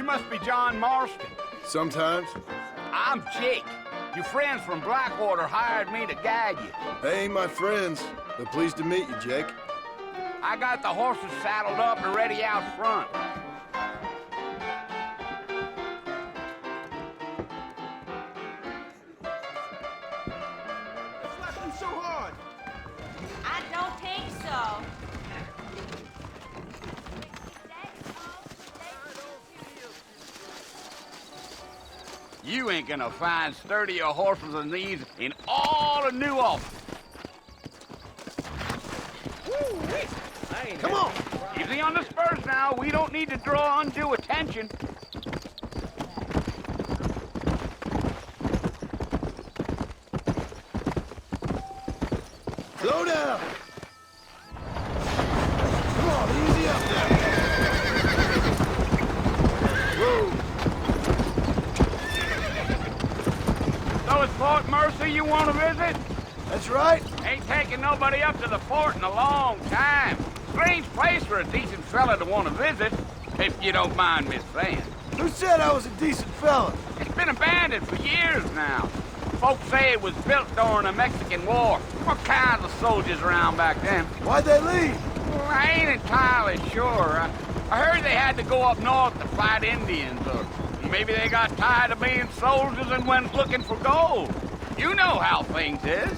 You must be John Marston. Sometimes. I'm Jake. Your friends from Blackwater hired me to guide you. They ain't my friends, but pleased to meet you, Jake. I got the horses saddled up and ready out front. So hard. I don't think so. You ain't gonna find sturdier horses than these in all of New Ulm. Come on. Easy on the spurs now. We don't need to draw undue attention. Slow down. Come on, easy up there. Whoa. So it's Fort Mercer you want to visit? That's right. Ain't taking nobody up to the fort in a long time. Strange place for a decent fella to want to visit, if you don't mind me saying. Who said I was a decent fella? It's been abandoned for years now. Folks say it was built during the Mexican War. What kinds of soldiers around back then? Why'd they leave? Well, I ain't entirely sure. I heard they had to go up north to fight Indians, or maybe they got tired of being soldiers and went looking for gold. You know how things is.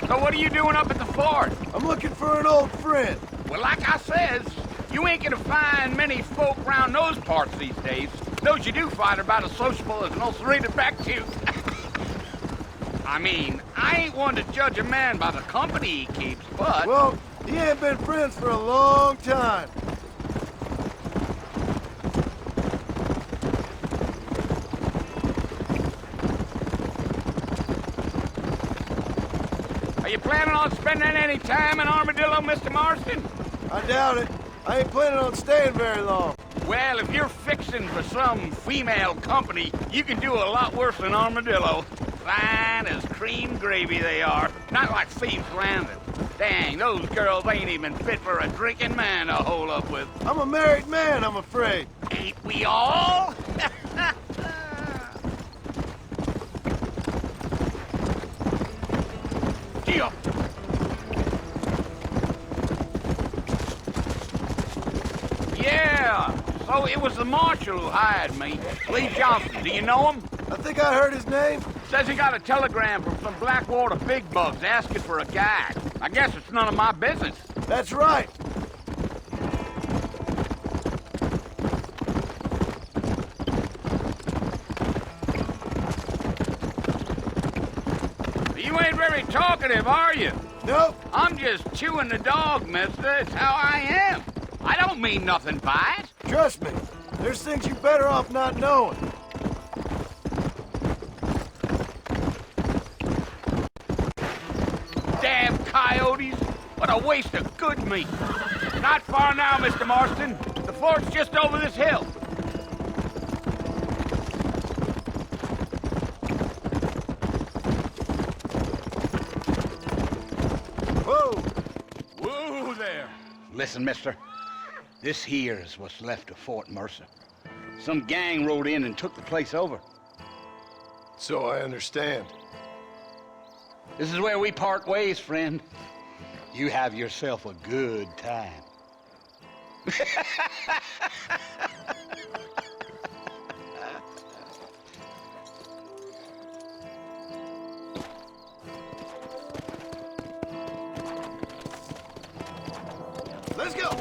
So what are you doing up at the fort? I'm looking for an old friend. Well, like I says, you ain't gonna find many folk around those parts these days. Those you do find are about as sociable as an ulcerated back tooth. I mean, I ain't one to judge a man by the company he keeps, but... Well, he ain't been friends for a long time. Are you planning on spending any time in Armadillo, Mr. Marston? I doubt it. I ain't planning on staying very long. Well, if you're fixing for some female company, you can do a lot worse than Armadillo. Fine as cream gravy they are. Not like Thieves Landing. Dang, those girls ain't even fit for a drinking man to hole up with. I'm a married man, I'm afraid. Ain't we all? Gee-up. Yeah, so it was the marshal who hired me. Lee Johnson, do you know him? I think I heard his name. Says he got a telegram from some Blackwater big bugs asking for a guide. I guess it's none of my business. That's right. You ain't very talkative, are you? Nope. I'm just chewing the dog, mister. It's how I am. I don't mean nothing by it. Trust me. There's things you're better off not knowing. Damn coyotes. What a waste of good meat. Not far now, Mr. Marston. The fort's just over this hill. Whoa. Whoa there. Listen, mister. This here is what's left of Fort Mercer. Some gang rode in and took the place over. So I understand. This is where we part ways, friend. You have yourself a good time. Let's go.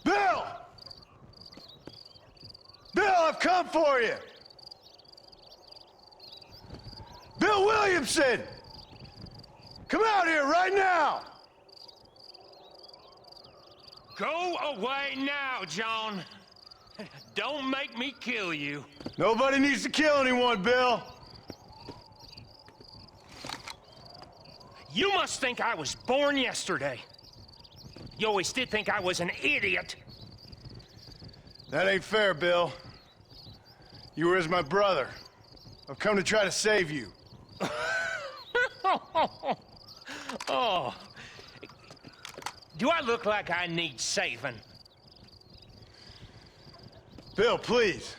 Bill! Bill, I've come for you! Bill Williamson! Come out here right now! Go away now, John. Don't make me kill you. Nobody needs to kill anyone, Bill. You must think I was born yesterday. You always did think I was an idiot. That ain't fair, Bill. You were as my brother. I've come to try to save you. Oh. Do I look like I need saving? Bill, please.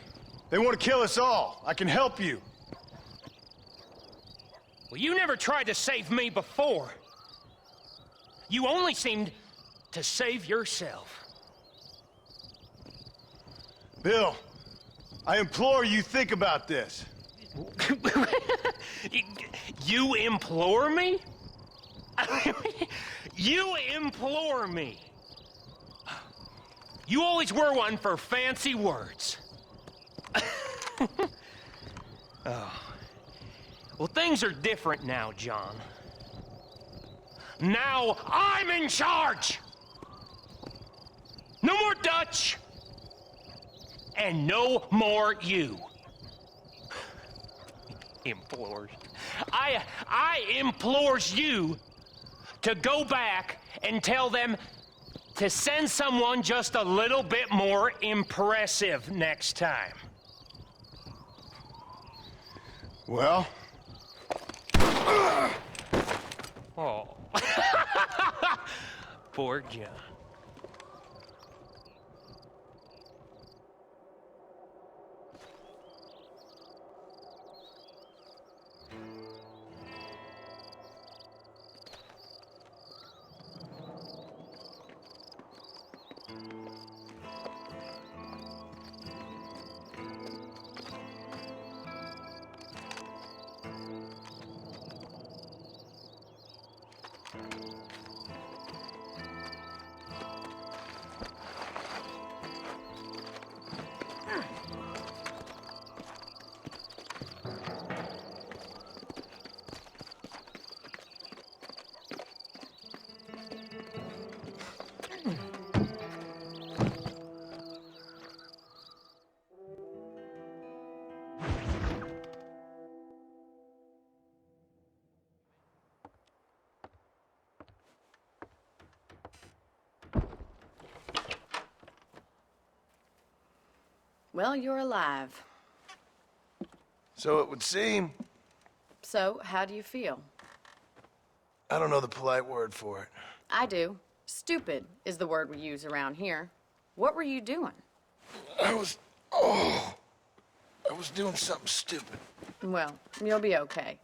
They want to kill us all. I can help you. Well, you never tried to save me before. You only seemed to save yourself. Bill, I implore you think about this. You implore me? You implore me. You always were one for fancy words. Oh. Well, things are different now, John. Now I'm in charge! No more Dutch! And no more you. Implores. I implores you to go back and tell them to send someone just a little bit more impressive next time. Well? Oh. Poor John. Well, you're alive. So it would seem. So, how do you feel? I don't know the polite word for it. I do. Stupid is the word we use around here. What were you doing? I was doing something stupid. Well, you'll be okay.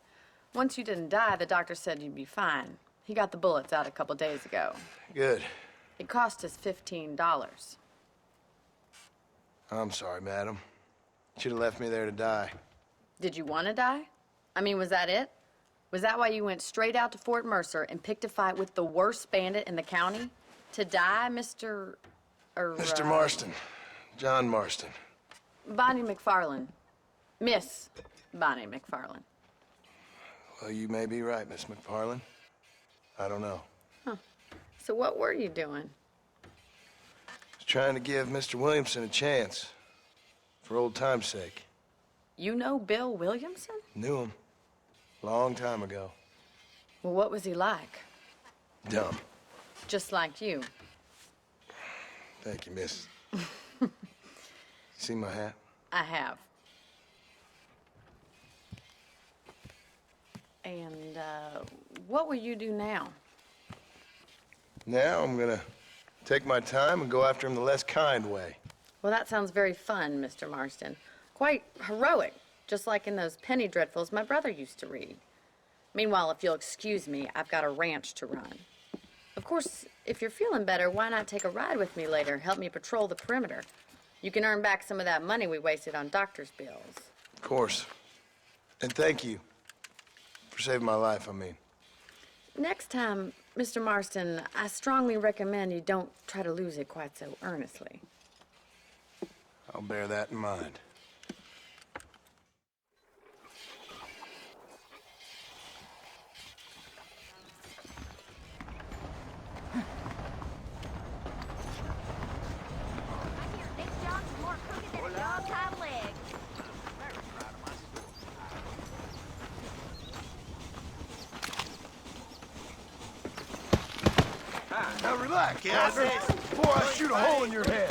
Once you didn't die, the doctor said you'd be fine. He got the bullets out a couple days ago. Good. It cost us $15. I'm sorry, madam. Should have left me there to die. Did you want to die? I mean, was that it? Was that why you went straight out to Fort Mercer and picked a fight with the worst bandit in the county? To die, Mr. Mr. Marston. John Marston. Bonnie MacFarlane. Miss Bonnie MacFarlane. Well, you may be right, Miss MacFarlane. I don't know. Huh. So what were you doing? I was trying to give Mr. Williamson a chance. For old time's sake. You know Bill Williamson? Knew him. Long time ago. Well, what was he like? Dumb. Just like you. Thank you, miss. See my hat? I have. And, what will you do now? Now I'm gonna take my time and go after him the less kind way. Well, that sounds very fun, Mr. Marston. Quite heroic, just like in those penny dreadfuls my brother used to read. Meanwhile, if you'll excuse me, I've got a ranch to run. Of course, if you're feeling better, why not take a ride with me later? Help me patrol the perimeter. You can earn back some of that money we wasted on doctor's bills. Of course. And thank you for saving my life, I mean. Next time, Mr. Marston, I strongly recommend you don't try to lose it quite so earnestly. I'll bear that in mind. back, Gander, before I shoot a hole in your head.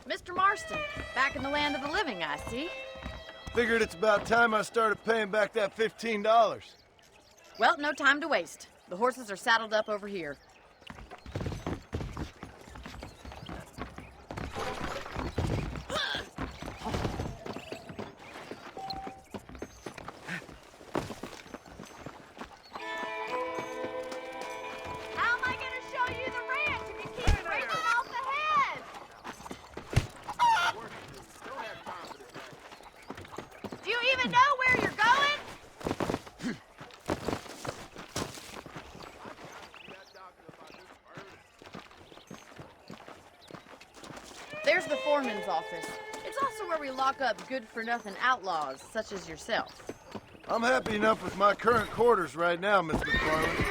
Mr. Marston, back in the land of the living, I see. Figured it's about time I started paying back that $15. Well, no time to waste. The horses are saddled up over here. How am I gonna show you the ranch if you keep breaking off the head? Do you even know where you're going? There's the foreman's office. It's also where we lock up good-for-nothing outlaws, such as yourself. I'm happy enough with my current quarters right now, Miss MacFarlane.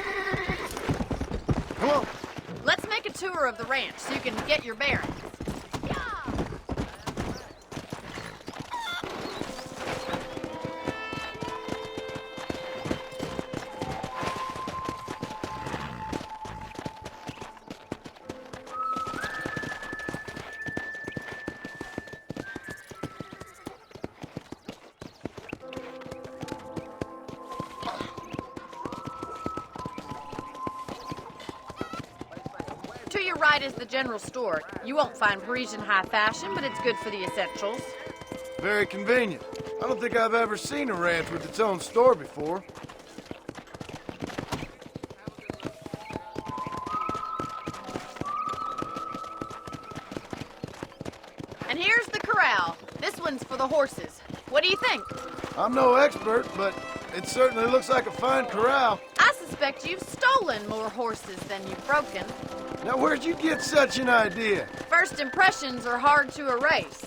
Come on. Let's make a tour of the ranch so you can get your bearings. To your right is the general store. You won't find Parisian high fashion, but it's good for the essentials. Very convenient. I don't think I've ever seen a ranch with its own store before. And here's the corral. This one's for the horses. What do you think? I'm no expert, but it certainly looks like a fine corral. I suspect you've stolen more horses than you've broken. Now, where'd you get such an idea? First impressions are hard to erase.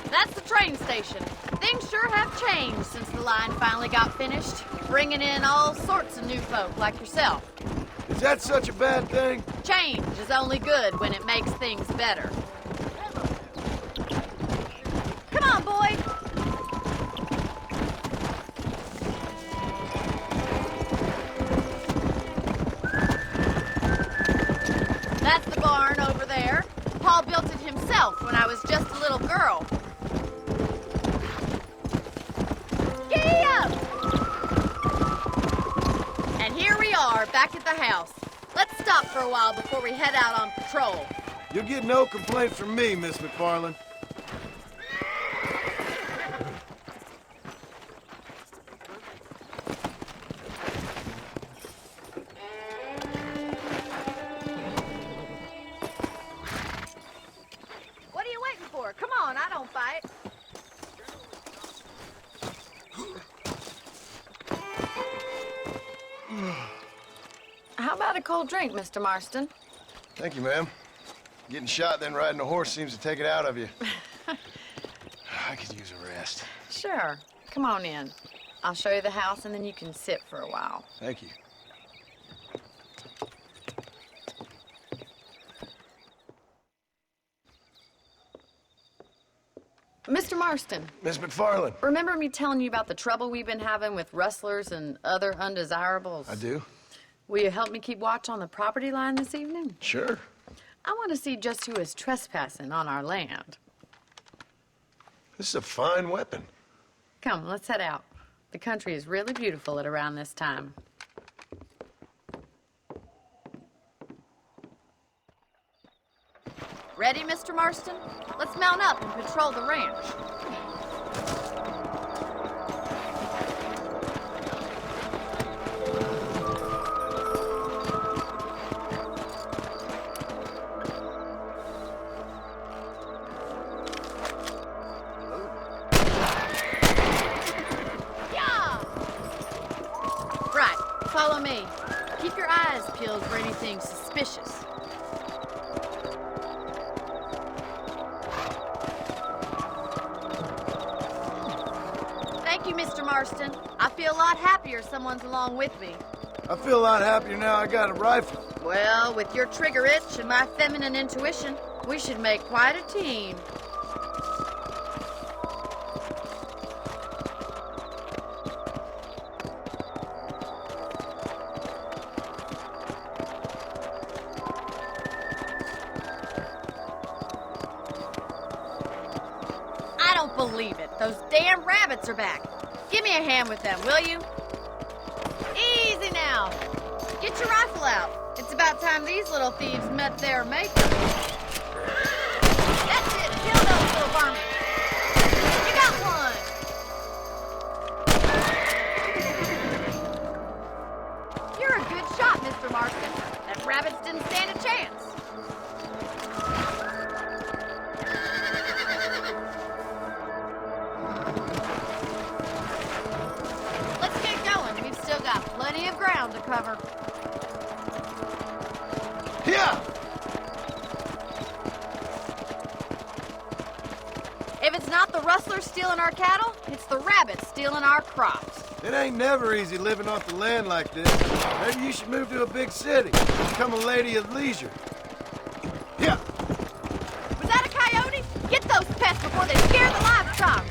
That's the train station. Things sure have changed since the line finally got finished, bringing in all sorts of new folk like yourself. Is that such a bad thing? Change is only good when it makes things better. Come on, boy. That's the barn over there. Paul built it himself when I was just a little girl. Giddy up! And here we are, back at the house. Let's stop for a while before we head out on patrol. You'll get no complaints from me, Miss MacFarlane. What are you waiting for? Come on, I don't fight. How about a cold drink, Mr. Marston? Thank you, ma'am. Getting shot then riding a horse seems to take it out of you. I could use a rest. Sure. Come on in. I'll show you the house and then you can sit for a while. Thank you. Mr. Marston, Miss MacFarlane. remember me telling you about the trouble we've been having with rustlers and other undesirables? I do? Will you help me keep watch on the property line this evening? Sure. I want to see just who is trespassing on our land. This is a fine weapon. Come, let's head out. The country is really beautiful at around this time. Ready, Mr. Marston? Let's mount up and patrol the ranch. suspicious. Thank you, Mr. Marston. I feel a lot happier someone's along with me. I feel a lot happier now I got a rifle. Well, with your trigger itch and my feminine intuition, we should make quite a team. I don't believe it. Those damn rabbits are back. Give me a hand with them, will you? Easy now. Get your rifle out. It's about time these little thieves met their maker. That's it. Kill those little varmints. You got one. You're a good shot, Mr. Marston. That rabbits didn't stand a chance. Let's get going. We've still got plenty of ground to cover. Yeah! If it's not the rustlers stealing our cattle, it's the rabbits stealing our crops. It ain't never easy living off the land like this. Maybe you should move to a big city. Become a lady of leisure. Yeah! Was that a coyote? Get those pests before they scare the livestock.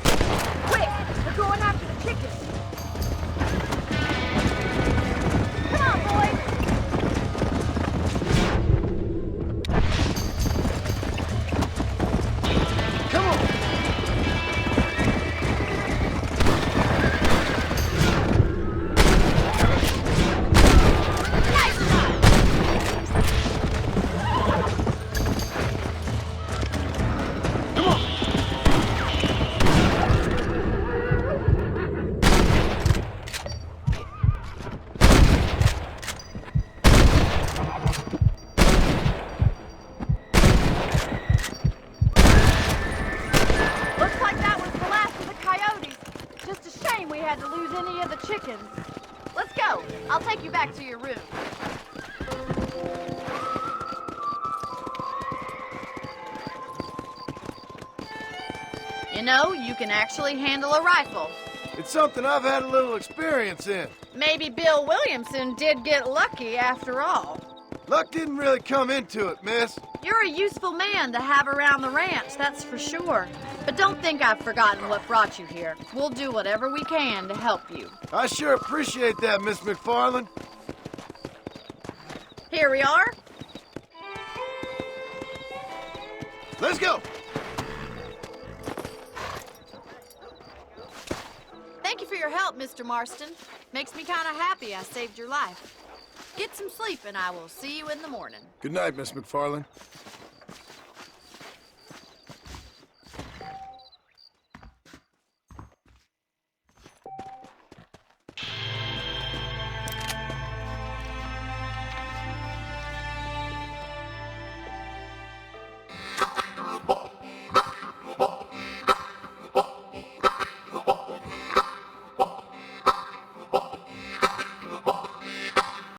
Quick, we're going after the chickens. Come on, boys. Come on! Nice shot. Looks like that was the last of the coyotes. Just a shame we had to lose any of the chickens. Let's go. I'll take you back to your room. You know, you can actually handle a rifle. It's something I've had a little experience in. Maybe Bill Williamson did get lucky after all. Luck didn't really come into it, miss. You're a useful man to have around the ranch, that's for sure. But don't think I've forgotten what brought you here. We'll do whatever we can to help you. I sure appreciate that, Miss MacFarlane. Here we are. Let's go! Thank you for your help, Mr. Marston. Makes me kind of happy I saved your life. Get some sleep and I will see you in the morning. Good night, Miss MacFarlane.